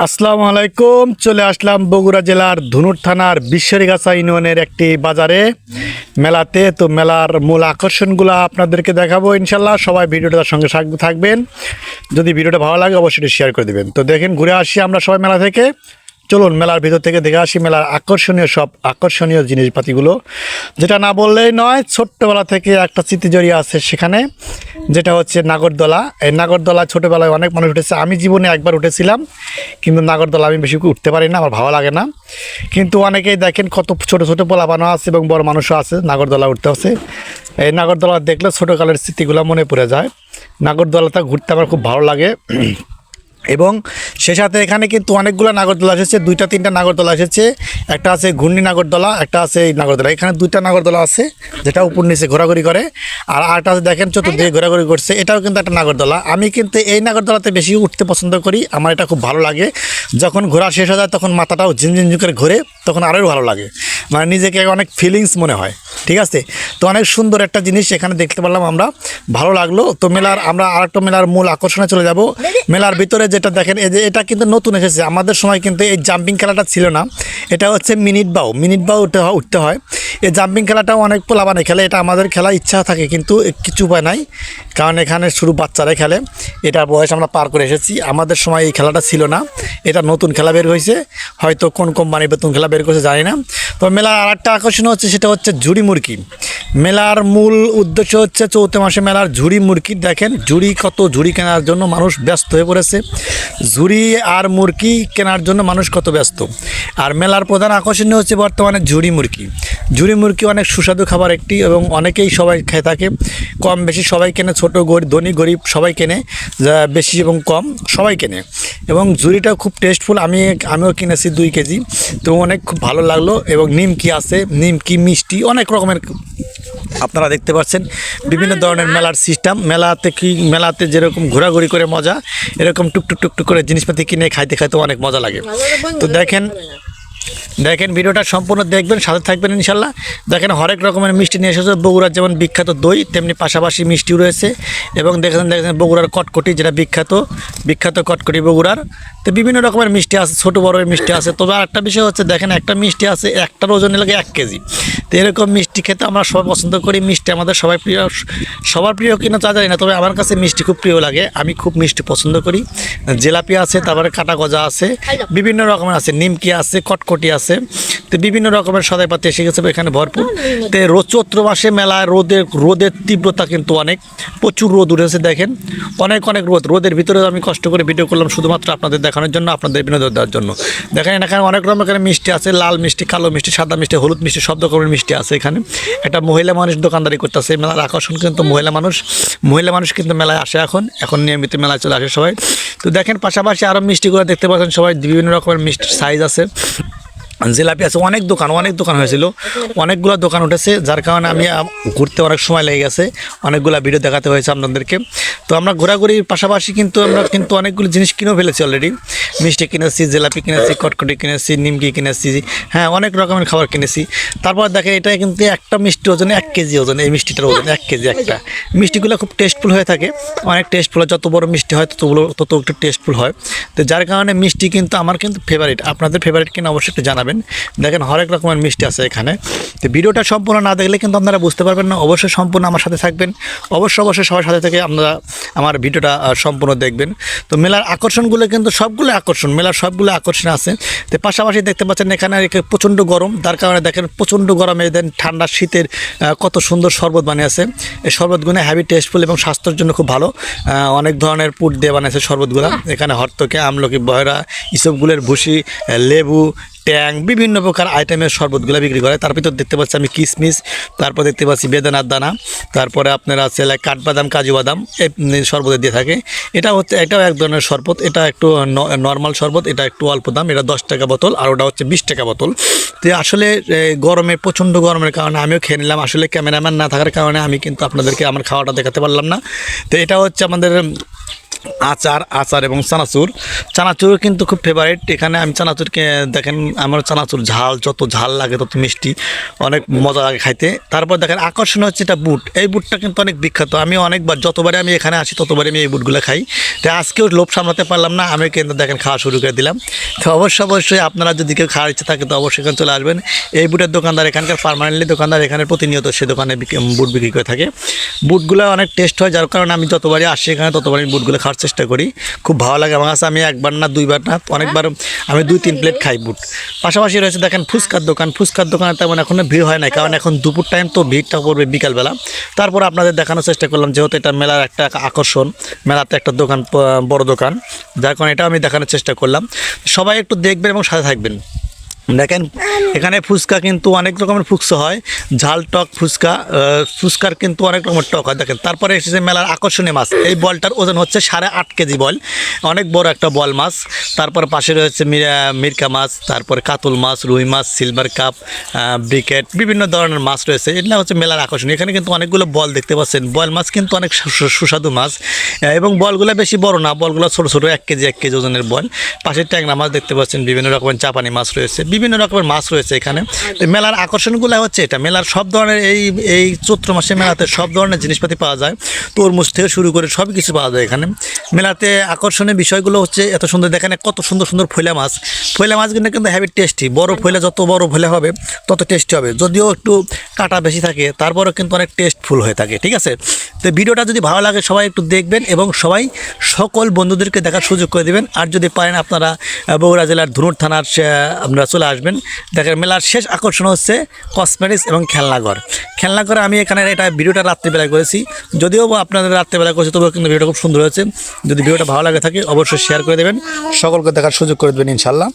আসসালামু আলাইকুম। চলে আসলাম বগুড়া জেলার ধুনুট থানার বিশ্বরিগাছা ইউনিয়নের একটি বাজারে মেলাতে। তো মেলার মূল আকর্ষণগুলো আপনাদেরকে দেখাবো ইনশাল্লাহ। সবাই ভিডিওটার সঙ্গে থাকবেন। যদি ভিডিওটা ভালো লাগে অবশ্যই শেয়ার করে দেবেন। তো দেখেন, ঘুরে আসি আমরা সবাই মেলা থেকে। চলুন মেলার ভিতর থেকে দেখে আসি মেলার আকর্ষণীয় জিনিসপাতিগুলো, যেটা না বললেই নয়। ছোট্টবেলা থেকে একটা স্মৃতি জড়িয়ে আছে সেখানে, যেটা হচ্ছে নাগরদোলা। এই নাগরদোলা ছোটোবেলায় অনেক মানুষ উঠেছে, আমি জীবনে একবার উঠেছিলাম, কিন্তু নাগরদোলা আমি বেশি উঠতে পারি না, আমার ভালো লাগে না। কিন্তু অনেকেই দেখেন কত ছোটো ছোটো পোলাপানো আছে এবং বড় মানুষও আছে নাগরদোলা উঠতে আছে। এই নাগরদোলা দেখলে ছোটোকালের স্মৃতিগুলো মনে পড়ে যায়। নাগরদোলাটা ঘুরতে আমার খুব ভালো লাগে। এবং সে সাথে এখানে কিন্তু অনেকগুলো নাগরদোলা এসেছে, 2-3টা নাগরদোলা এসেছে। একটা আছে ঘূর্ণি নাগরদোলা, একটা আছে এই নাগরদোলা। এখানে 2টা নাগরদোলা আছে, যেটা উপর নিচে ঘোরাঘুরি করে। আর আরেকটা আছে দেখেন চতুর্দিকে ঘোরাঘুরি করছে, এটাও কিন্তু একটা নাগরদোলা। আমি কিন্তু এই নাগরদোলাতে বেশি উঠতে পছন্দ করি, আমার এটা খুব ভালো লাগে। যখন ঘোরা শেষ হয়ে যায় তখন মাথাটাও ঝিনঝিন করে ঘোরে, তখন আরও ভালো লাগে, মানে নিজেকে অনেক ফিলিংস মনে হয়। ঠিক আছে, তো অনেক সুন্দর একটা জিনিস এখানে দেখতে পারলাম আমরা, ভালো লাগলো। তো আমরা আরেকটা মেলার মূল আকর্ষণে চলে যাব। মেলার ভিতরে যেটা দেখেন, এই যে এটা কিন্তু নতুন এসেছে, আমাদের সময় কিন্তু এই জাম্পিং খেলাটা ছিল না। এটা হচ্ছে মিনিট বাউ উঠতে হয়। এই জাম্পিং খেলাটাও অনেক পোলাপানে খেলে, এটা আমাদের খেলার ইচ্ছা থাকে, কিন্তু কিছু উপায় নাই, কারণ এখানে শুরু বাচ্চারাই খেলে। এটার বয়স আমরা পার করে এসেছি, আমাদের সময় এই খেলাটা ছিল না। এটা নতুন খেলা বের হয়েছে, হয়তো কোন কোম্পানি নতুন খেলা বের করেছে জানি না। তো মেলার আর একটা আকর্ষণ হচ্ছে, সেটা হচ্ছে ঝুড়ি মুরগি। মেলার মূল উদ্দেশ্য হচ্ছে চৌতে মাসে মেলার ঝুড়ি মুরগি। দেখেন কত ঝুড়ি কেনার জন্য মানুষ ব্যস্ত হয়ে পড়েছে, ঝুড়ি আর মুরগি কেনার জন্য মানুষ কত ব্যস্ত। আর মেলার প্রধান আকর্ষণ হচ্ছে বর্তমানে ঝুড়ি মুরগি। ঝুড়ি মুরগি অনেক সুস্বাদু খাবার একটি, এবং অনেকেই সবাই খেয়ে থাকে, কম বেশি সবাই কেনে, ছোটো ধনী গরিব সবাই কেনে, যা বেশি এবং কম সবাই কেনে। এবং ঝুড়িটাও খুব টেস্টফুল, আমিও কিনেছি 2 কেজি। তো অনেক খুব ভালো লাগলো। এবং নিমকি আছে, নিমকি মিষ্টি অনেক রকমের আপনারা দেখতে পাচ্ছেন। বিভিন্ন ধরনের মেলার সিস্টেম, মেলাতে যেরকম ঘোরাঘুরি করে মজা, এরকম টুকটুক করে জিনিসপাতি কিনে খাইতে অনেক মজা লাগে। তো দেখেন ভিডিওটা সম্পূর্ণ দেখবেন, সাথে থাকবেন ইনশাল্লাহ। দেখেন হরেক রকমের মিষ্টি নিয়ে এসেছে। বগুড়ার যেমন বিখ্যাত দই, তেমনি পাশাপাশি মিষ্টিও রয়েছে। এবং দেখেন বগুড়ার কটকটি, যেটা বিখ্যাত কটকটি বগুড়ার। তো বিভিন্ন রকমের মিষ্টি আছে, ছোটো বড় মিষ্টি আছে। তবে আর একটা বিষয় হচ্ছে, দেখেন একটা মিষ্টি আছে, একটার ওজন লাগে 1 কেজি। তো এরকম মিষ্টি খেতে আমরা সবাই পছন্দ করি। মিষ্টি আমাদের সবার প্রিয় কিনা তা জানি না, তবে আমার কাছে মিষ্টি খুব প্রিয় লাগে, আমি খুব মিষ্টি পছন্দ করি। জিলাপি আছে, তারপরে কাটা গজা আছে, বিভিন্ন রকমের আছে, নিমকি আছে, কটকটি আছে। তো বিভিন্ন রকমের সদাইপাতি এসে গেছে এখানে ভরপুর। তো চৈত্র মাসে মেলায় রোদের তীব্রতা কিন্তু অনেক, প্রচুর রোদ উঠেছে। দেখেন অনেক রোদের ভিতরে আমি কষ্ট করে ভিডিও করলাম শুধুমাত্র আপনাদের দেখানোর জন্য, আপনাদের বিনোদন দেওয়ার জন্য। দেখেন এখানে অনেক রকমের মিষ্টি আছে, লাল মিষ্টি, কালো মিষ্টি, সাদা মিষ্টি, হলুদ মিষ্টি, সব রকমের মিষ্টি আছে এখানে। একটা মহিলা মানুষ দোকানদারি করতেছে। মেলার আকর্ষণ কিন্তু মহিলা মানুষ কিন্তু মেলায় আসে, এখন নিয়মিত মেলায় চলে আসে সবাই। তো দেখেন পাশাপাশি আরও মিষ্টিগুলো দেখতে পাচ্ছেন সবাই, বিভিন্ন রকমের মিষ্টির সাইজ আছে, জিলাপি আছে। অনেক দোকান হয়েছিল, অনেকগুলো দোকান উঠেছে, যার কারণে আমি ঘুরতে অনেক সময় লেগে গেছে, অনেকগুলো ভিডিও দেখাতে হয়েছে আপনাদেরকে। তো আমরা ঘোরাঘুরির পাশাপাশি আমরা কিন্তু অনেকগুলো জিনিস কিনেও ফেলেছি অলরেডি। মিষ্টি কিনেছি, জিলাপি কিনেছি, কটকটি কিনেছি, নিমকি কিনেছি, হ্যাঁ অনেক রকমের খাবার কিনেছি। তারপর দেখেন এটা কিন্তু একটা মিষ্টি ওজনে 1 কেজি ওজন, এই মিষ্টিটার ওজন 1 কেজি একটা। মিষ্টিগুলো খুব টেস্টফুল হয়ে থাকে, অনেক টেস্টফুল, যত বড় মিষ্টি হয় তত একটু টেস্টফুল হয়। তো যার কারণে মিষ্টি কিন্তু আমার কিন্তু ফেভারিট। আপনাদের ফেভারিট কিনা অবশ্যই একটু জানাবেন। দেখেন হরেক রকমের মিষ্টি আছে এখানে। তো ভিডিওটা সম্পূর্ণ না দেখলে কিন্তু আপনারা বুঝতে পারবেন না, অবশ্যই সম্পূর্ণ আমার সাথে থাকবেন। অবশ্যই সবার সাথে থেকে আপনারা আমার ভিডিওটা সম্পূর্ণ দেখবেন। তো মেলার আকর্ষণগুলো কিন্তু মেলার সবগুলো আকর্ষণ আছে। তো পাশাপাশি দেখতে পাচ্ছেন এখানে প্রচণ্ড গরম, তার কারণে দেখেন প্রচণ্ড গরমে ঠান্ডা শীতের কত সুন্দর শরবত বানিয়েছে। এই শরবতগুলো হ্যাভি টেস্টফুল এবং স্বাস্থ্যের জন্য খুব ভালো। অনেক ধরনের পুট দিয়ে বানিয়েছে শরবতগুলো। এখানে হরতকে, আমলকি, বয়রা, ইসবগুলের ভুসি, লেবু, ট্যাং, বিভিন্ন প্রকার আইটেমের শরবতগুলো বিক্রি করে। তার ভিতর দেখতে পাচ্ছি আমি কিশমিশ, তারপর দেখতে পাচ্ছি বেদানার দানা, তারপরে আপনার আছে কাঠবাদাম, কাজু বাদাম, এই শরবতে দিয়ে থাকে। এটাও এক ধরনের শরবত, এটা একটু নর্মাল শরবত, এটা একটু অল্প দাম, এটা 10 টাকা বোতল, আর ওটা হচ্ছে 20 টাকা বোতল। তো আসলে প্রচণ্ড গরমের কারণে আমিও খেয়ে নিলাম। আসলে ক্যামেরাম্যান না থাকার কারণে আমি কিন্তু আপনাদেরকে আমার খাওয়াটা দেখাতে পারলাম না। তো এটা হচ্ছে আমাদের আচার এবং চানাচুর কিন্তু খুব ফেভারিট। এখানে আমি চানাচুরকে দেখেন আমার চানাচুর ঝাল, যত ঝাল লাগে তত মিষ্টি, অনেক মজা লাগে খাইতে। তারপর দেখেন আকর্ষণ হচ্ছে এটা বুট। এই বুটটা কিন্তু অনেক বিখ্যাত, আমি অনেকবার যতবারে আমি এখানে আসি ততবারে আমি এই বুটগুলো খাই। তো আজকেও লোভ সামলাতে পারলাম না, আমি কিন্তু দেখেন খাওয়া শুরু করে দিলাম। তো অবশ্যই আপনারা যদি কেউ খাওয়ার ইচ্ছা থাকে তো অবশ্যই এখানে চলে আসবেন। এই বুটের দোকানদার এখানকার পার্মানেন্টলি দোকানদার, এখানে প্রতিনিয়ত সে দোকানে বুট বিক্রি করে থাকে। বুটগুলো অনেক টেস্ট হয়, যার কারণে আমি যতবারই আসি এখানে ততবারই বুটগুলো খাওয়ার চেষ্টা করি। খুব ভালো লাগে আমার কাছে, আমি একবার না দুইবার না অনেকবার আমি 2-3 প্লেট খাই বুট। পাশাপাশি রয়েছে দেখেন ফুচকার দোকান। ফুচকার দোকানে তেমন এখন ভিড় হয় না, কারণ এখন দুপুর টাইম তো ভিড়টা পড়বে বিকালবেলা। তারপর আপনাদের দেখানোর চেষ্টা করলাম, যেহেতু এটা মেলার একটা আকর্ষণ, মেলাতে একটা দোকান, বড় দোকান, যার কারণে এটা আমি দেখানোর চেষ্টা করলাম। সবাই একটু দেখবেন এবং সাথে থাকবেন। দেখেন এখানে ফুচকা কিন্তু অনেক রকমের ফুচকা হয়, ঝাল টক ফুচকা, ফুচকার কিন্তু অনেক রকমের টক হয়। দেখেন তারপরে এসেছে মেলার আকর্ষণীয় মাছ। এই বলটার ওজন হচ্ছে 8.5 কেজি বল, অনেক বড় একটা বল মাছ। তারপর পাশে রয়েছে মিরকা মাছ, তারপরে কাতল মাছ, রুই মাছ, সিলভার কাপ, ব্রিকেট, বিভিন্ন ধরনের মাছ রয়েছে। এটা হচ্ছে মেলার আকর্ষণ। এখানে কিন্তু অনেকগুলো বল দেখতে পাচ্ছেন। বল মাছ কিন্তু অনেক সুস্বাদু মাছ, এবং বলগুলো বেশি বড় না, বলগুলো ছোটো ছোটো 1 কেজি 1 কেজি ওজনের বল। পাশে ট্যাংরা মাছ দেখতে পাচ্ছেন, বিভিন্ন রকমের চাপানি মাছ রয়েছে, বিভিন্ন রকমের মাছ রয়েছে এখানে। মেলার আকর্ষণগুলো হচ্ছে এটা। মেলার সব ধরনের এই চৈত্র মাসে মেলাতে সব ধরনের জিনিসপাতি পাওয়া যায়, তরমুজ থেকে শুরু করে সব কিছু পাওয়া যায় এখানে। মেলাতে আকর্ষণীয় বিষয়গুলো হচ্ছে এত সুন্দর, দেখেন কত সুন্দর সুন্দর ফইলা মাছ। ফইলা মাছগুলো কিন্তু হেভি টেস্টি, বড় ফইলা যত বড় ফইলা হবে তত টেস্টি হবে, যদিও একটু কাটা বেশি থাকে তারপরেও কিন্তু অনেক টেস্টফুল হয়ে থাকে। ঠিক আছে, তো ভিডিওটা যদি ভালো লাগে সবাই একটু দেখবেন এবং সবাই সকল বন্ধুদেরকে দেখার সুযোগ করে দেবেন। আর যদি পারেন আপনারা বগুড়া জেলার ধুনট থানার আপনারা চলে আসবেন। দেখেন মেলার শেষ আকর্ষণ হচ্ছে কসমেটিক্স এবং খেলনাঘর। খেলনাঘরে আমি এখানে এটা ভিডিওটা রাত্রিবেলায় করেছি, যদিও আপনাদের রাত্রিবেলা করেছি তবুও কিন্তু ভিডিওটা খুব সুন্দর হয়েছে। যদি ভিডিওটা ভালো লাগে থাকে অবশ্যই শেয়ার করে দেবেন, সকলকে দেখার সুযোগ করে দেবেন ইনশাল্লাহ।